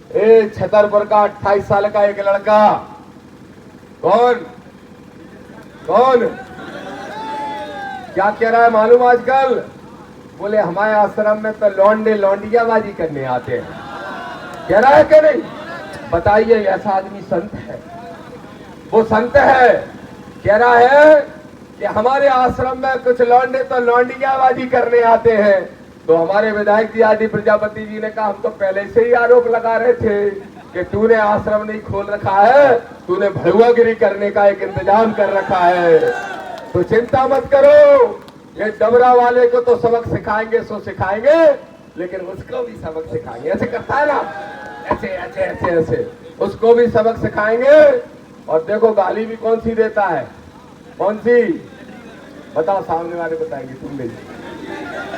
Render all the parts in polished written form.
छतरपुर का 28 साल का एक लड़का, कौन कौन क्या कह रहा है मालूम आजकल? बोले हमारे आश्रम में तो लौंडे लौंडियाबाजी करने आते हैं। कह रहा है कि नहीं? बताइए, ऐसा आदमी संत है? वो संत है? कह रहा है कि हमारे आश्रम में कुछ लौंडे तो लौंडियाबाजी करने आते हैं। तो हमारे विधायक जी आदि प्रजापति जी ने कहा, हम तो पहले से ही आरोप लगा रहे थे कि तूने आश्रम नहीं खोल रखा है, तूने भड़ुआगिरी करने का एक इंतजाम कर रखा है। तो चिंता मत करो, ये डबरा वाले को तो सबक सिखाएंगे सो सिखाएंगे, लेकिन उसको भी सबक सिखाएंगे। ऐसे करता है ना, ऐसे ऐसे ऐसे ऐसे उसको भी सबक सिखाएंगे। और देखो गाली भी कौन सी देता है, कौन सी बताओ, सामने वाले बताएंगे, तुम नहीं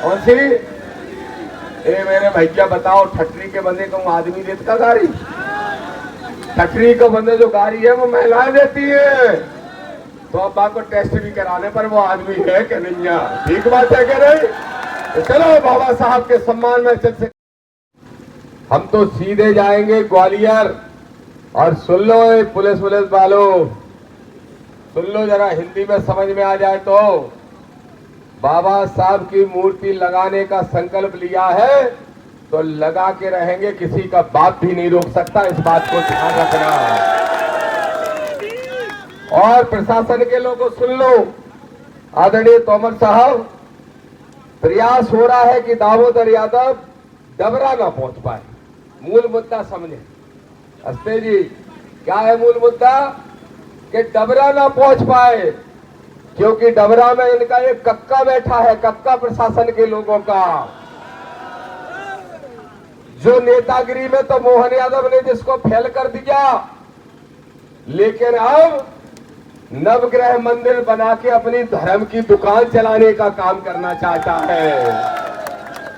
कौन सी? ए मेरे भैया बताओ, ठटरी के बंदे को आदमी देता गाड़ी? ठटरी के बंदे जो गाड़ी है वो महिलाएं देती है। तो अब बात को टेस्ट भी कराने पर वो आदमी है कि नहीं है? ठीक बात है कि नहीं? तो चलो बाबा साहब के सम्मान में चल से हम तो सीधे जाएंगे ग्वालियर। और सुन लो पुलिस वालों, सुन लो जरा, हिंदी में समझ में आ जाए तो, बाबा साहब की मूर्ति लगाने का संकल्प लिया है तो लगा के रहेंगे, किसी का बाप भी नहीं रोक सकता। इस बात को ध्यान रखना। और प्रशासन के लोगों सुन लो, आदरणीय तोमर साहब, प्रयास हो रहा है कि दामोदर यादव डबरा ना पहुंच पाए। मूल मुद्दा समझे अस्ते जी, क्या है मूल मुद्दा? कि डबरा ना पहुंच पाए, क्योंकि डबरा में इनका एक कक्का बैठा है, कक्का प्रशासन के लोगों का। जो नेतागिरी में तो मोहन यादव ने जिसको फेल कर दिया, लेकिन अब नवग्रह मंदिर बना के अपनी धर्म की दुकान चलाने का काम करना चाहता है।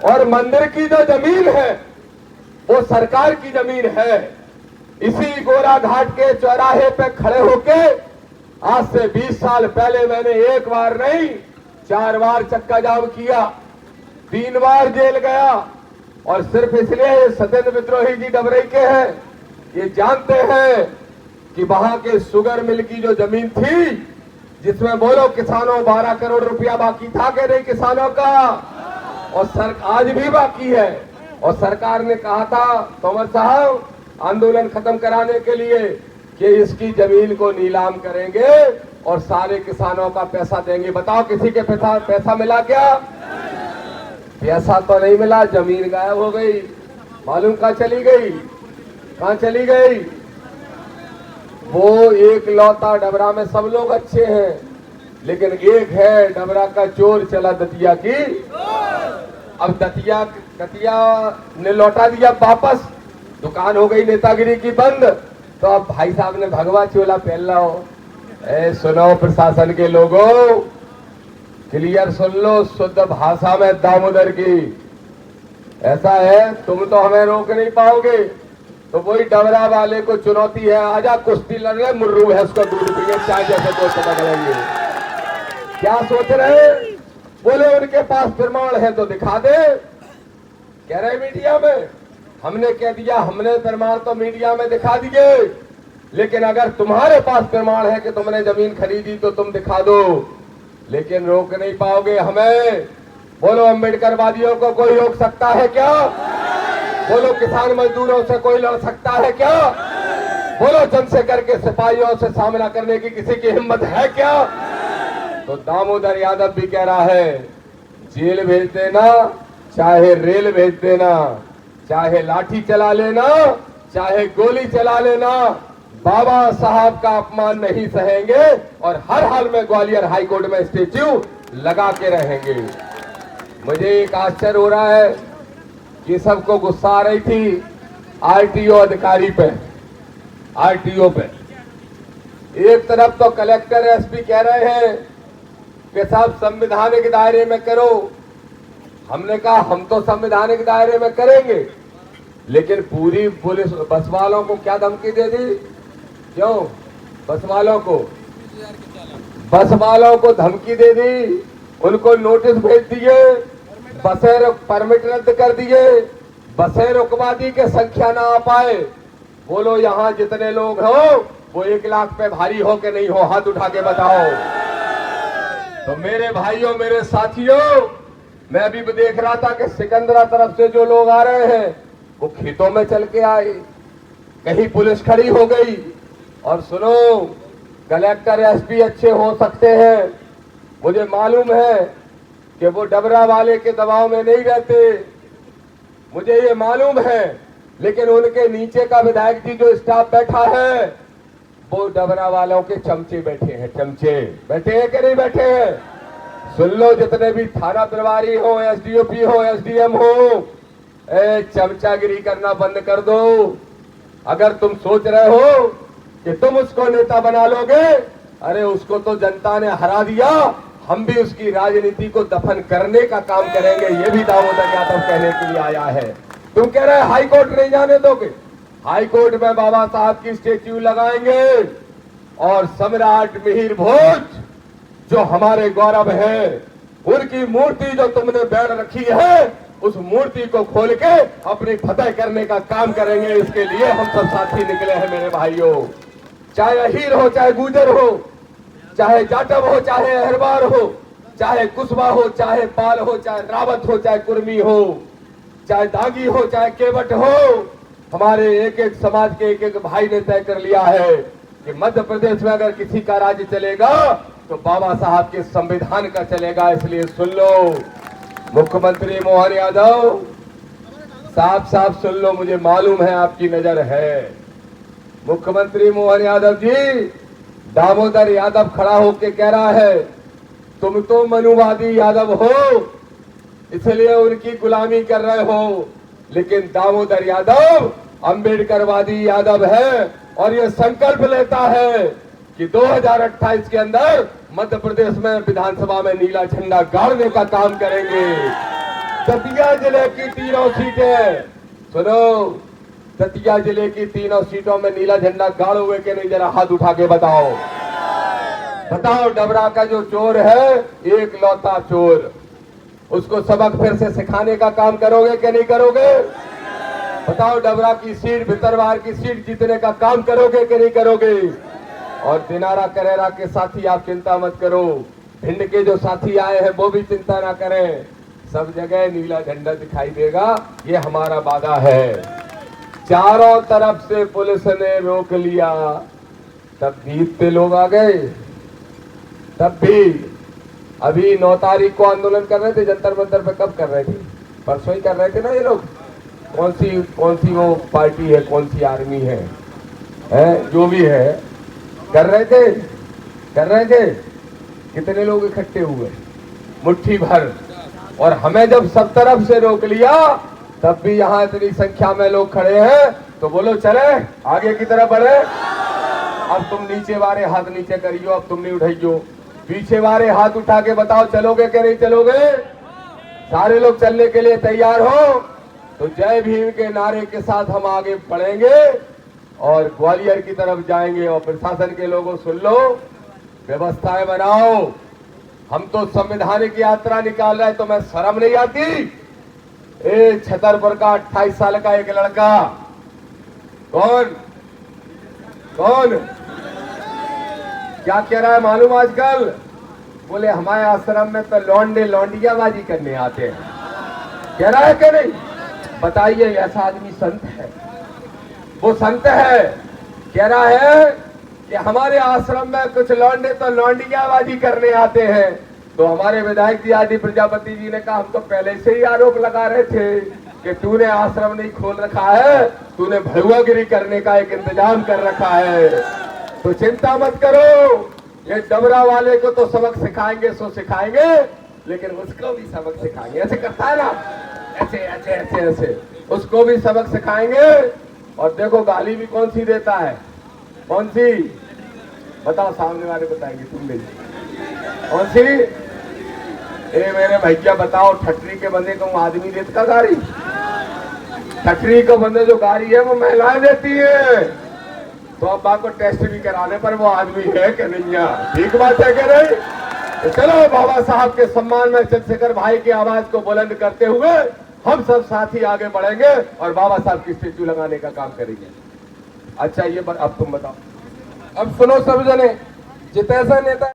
और मंदिर की जो जमीन है वो सरकार की जमीन है। इसी गोरा घाट के चौराहे पे खड़े होके आज से 20 साल पहले मैंने एक बार नहीं 4 बार चक्का जाम किया, 3 बार जेल गया। और सिर्फ इसलिए सत्येंद्र विद्रोही जी डबरई के हैं, ये जानते हैं कि वहां के शुगर मिल की जो जमीन थी, जिसमें बोलो किसानों 12 करोड़ रुपया बाकी था कि नहीं किसानों का, और आज भी बाकी है। और सरकार ने कहा था तोमर साहब आंदोलन खत्म कराने के लिए कि इसकी जमीन को नीलाम करेंगे और सारे किसानों का पैसा देंगे। बताओ किसी के पैसा मिला क्या? पैसा तो नहीं मिला, जमीन गायब हो गई। मालूम कहां चली गई? कहां चली गई? वो एक लौता डबरा में सब लोग अच्छे हैं, लेकिन एक है डबरा का चोर चला दतिया की। अब दतिया ने लौटा दिया वापस, दुकान हो गई नेतागिरी की बंद। तो अब भाई साहब ने भगवा चोला पहन लो। सुनो प्रशासन के लोगों, क्लियर सुन लो शुद्ध भाषा में दामोदर की। ऐसा है, तुम तो हमें रोक नहीं पाओगे, तो वही डबरा वाले को चुनौती है, आजा कुश्ती लड़ रहे, मुर्रू है उसको दूध पिए चाय जैसे दोस्त पकड़ेंगे। क्या सोच रहे? बोले उनके पास प्रमाण है तो दिखा दे, कह रहे मीडिया में। हमने कह दिया हमने प्रमाण तो मीडिया में दिखा दिए, लेकिन अगर तुम्हारे पास प्रमाण है कि तुमने जमीन खरीदी तो तुम दिखा दो, लेकिन रोक नहीं पाओगे हमें। बोलो अम्बेडकरवादियों को कोई रोक सकता है क्या? बोलो किसान मजदूरों से कोई लड़ सकता है क्या? बोलो चंद्रशेखर के सिपाहियों से सामना करने की किसी की हिम्मत है क्या? तो दामोदर यादव भी कह रहा है, जेल भेज देना, चाहे रेल भेज देना, चाहे लाठी चला लेना, चाहे गोली चला लेना, बाबा साहब का अपमान नहीं सहेंगे और हर हाल में ग्वालियर हाईकोर्ट में स्टेच्यू लगा के रहेंगे। मुझे एक आश्चर्य हो रहा है कि सबको गुस्सा आ रही थी आरटीओ अधिकारी पे, आरटीओ पे। एक तरफ तो कलेक्टर एसपी कह रहे हैं कि साहब संवैधानिक दायरे में करो। हमने कहा हम तो संवैधानिक दायरे में करेंगे, लेकिन पूरी पुलिस बस वालों को क्या धमकी दे दी? क्यों? बस वालों को धमकी दे दी, उनको नोटिस भेज दिए, बसें परमिट रद्द कर दिए। बसें रुकवा दी के संख्या ना आ पाए। बोलो यहाँ जितने लोग हो वो 1 लाख पे भारी हो के नहीं हो, हाथ उठा के बताओ। तो मेरे भाइयों, मेरे साथियों, मैं अभी भी देख रहा था कि सिकंदरा तरफ से जो लोग आ रहे हैं वो खेतों में चल के आए, कहीं पुलिस खड़ी हो गई। और सुनो, कलेक्टर एसपी अच्छे हो सकते हैं, मुझे मालूम है कि वो डबरा वाले के दबाव में नहीं रहते, मुझे ये मालूम है, लेकिन उनके नीचे का विधायक जी जो स्टाफ बैठा है वो डबरा वालों के चमचे बैठे हैं। चमचे बैठे हैं कि नहीं बैठे हैं? सुन लो, जितने भी थाना प्रभारी हो, एसडीओपी हो, एसडीएम हो, चमचागिरी करना बंद कर दो। अगर तुम सोच रहे हो कि तुम उसको नेता बना लोगे, अरे उसको तो जनता ने हरा दिया, हम भी उसकी राजनीति को दफन करने का काम करेंगे। ये भी दामोदर यादव कहने के लिए आया है। तुम कह रहे हाई कोर्ट नहीं जाने दोगे, हाई कोर्ट में बाबा साहब की स्टेच्यू लगाएंगे और सम्राट मिहिर भोज जो हमारे गौरव है, उनकी मूर्ति जो तुमने बैठ रखी है, उस मूर्ति को खोल के अपनी फतह करने का काम करेंगे। इसके लिए हम सब साथी निकले हैं मेरे भाइयों। चाहे अहीर हो, चाहे गुजर हो, चाहे जाटव हो, चाहे अहरवार हो, चाहे कुशवा हो, चाहे पाल हो, चाहे रावत हो, चाहे कुर्मी हो, चाहे दागी हो, चाहे केवट हो, हमारे एक एक समाज के एक एक भाई ने तय कर लिया है कि मध्य प्रदेश में अगर किसी का राज्य चलेगा तो बाबा साहब के संविधान का चलेगा। इसलिए सुन लो मुख्यमंत्री मोहन यादव, साफ साफ सुन लो, मुझे मालूम है आपकी नजर है। मुख्यमंत्री मोहन यादव जी, दामोदर यादव खड़ा होके कह रहा है तुम तो मनुवादी यादव हो, इसलिए उनकी गुलामी कर रहे हो, लेकिन दामोदर यादव अंबेडकरवादी यादव है और ये संकल्प लेता है कि 2028 के अंदर मध्य प्रदेश में विधानसभा में नीला झंडा गाड़ने का काम करेंगे। दतिया जिले की तीनों सीटें, सुनो, दतिया जिले की तीनों सीटों में नीला झंडा गाड़ोगे कि नहीं? जरा हाथ उठा के बताओ। बताओ, डबरा का जो चोर है, एक लौता चोर, उसको सबक फिर से सिखाने का काम करोगे कि नहीं करोगे? बताओ, डबरा की सीट, भितरवार की सीट जीतने का काम करोगे कि नहीं करोगे? और दिनारा करेरा के साथी आप चिंता मत करो, भिंड के जो साथी आए हैं वो भी चिंता ना करें, सब जगह नीला झंडा दिखाई देगा, ये हमारा वादा है। चारों तरफ से पुलिस ने रोक लिया, तब भी इतने लोग आ गए, तब भी। अभी 9 तारीख को आंदोलन कर रहे थे जंतर मंतर पे, कब कर रहे थे? परसों ही कर रहे थे ना ये लोग। कौन सी वो पार्टी है, कौन सी आर्मी है, जो भी है, कर रहे थे। कितने लोग इकट्ठे हुए? मुट्ठी भर। और हमें जब सब तरफ से रोक लिया, तब भी यहाँ इतनी संख्या में लोग खड़े हैं, तो बोलो चले आगे की तरफ बढ़े। अब तुम नीचे वाले हाथ नीचे करियो, अब तुम नहीं उठाइयो, पीछे वाले हाथ उठा के बताओ चलोगे कि नहीं चलोगे? सारे लोग चलने के लिए तैयार हो तो जय भीम के नारे के साथ हम आगे बढ़ेंगे और ग्वालियर की तरफ जाएंगे। और प्रशासन के लोगों सुन लो, व्यवस्थाएं बनाओ। हम तो संवैधानिक यात्रा निकाल रहे हैं, तो मैं शर्म नहीं आती? छतरपुर का 28 साल का एक लड़का, कौन क्या कह रहा है मालूम? आजकल बोले हमारे आश्रम में तो लौंडे लौंडियाबाजी करने आते हैं, कह रहा है कि नहीं? बताइए, ऐसा आदमी संत है? वो संत है, कह रहा है कि हमारे आश्रम में कुछ लौंडे तो लौंडियाबाजी करने आते हैं। तो हमारे विधायक जी आदि प्रजापति जी ने कहा हम तो पहले से ही आरोप लगा रहे थे कि तूने आश्रम नहीं खोल रखा है, तूने भगवागिरी करने का एक इंतजाम कर रखा है। तो चिंता मत करो, ये डबरा वाले को तो सबक सिखाएंगे सो सिखाएंगे, लेकिन उसको भी सबक सिखाएंगे। ऐसे करता है ना, ऐसे ऐसे ऐसे ऐसे, उसको भी सबक सिखाएंगे। और देखो गाली भी कौन सी देता है, कौन सी? बताओ, सामने वाले बताएंगे, तुम नहीं। कौन सी? मेरे भैया बताओ, ठटरी के बंदे को आदमी देता का गाड़ी? ठटरी को बंदे जो गाड़ी है वो महिलाएं देती है। तो अब बात को टेस्ट भी कराने पर वो आदमी है कि नहीं है? ठीक बात है कि नहीं? तो चलो बाबा साहब के सम्मान में चंद्रशेखर भाई की आवाज को बुलंद करते हुए हम सब साथी आगे बढ़ेंगे और बाबा साहब की स्टेच्यू लगाने का काम करेंगे। अच्छा ये अब तुम बताओ। अब सुनो सब जने, जितैसा नेता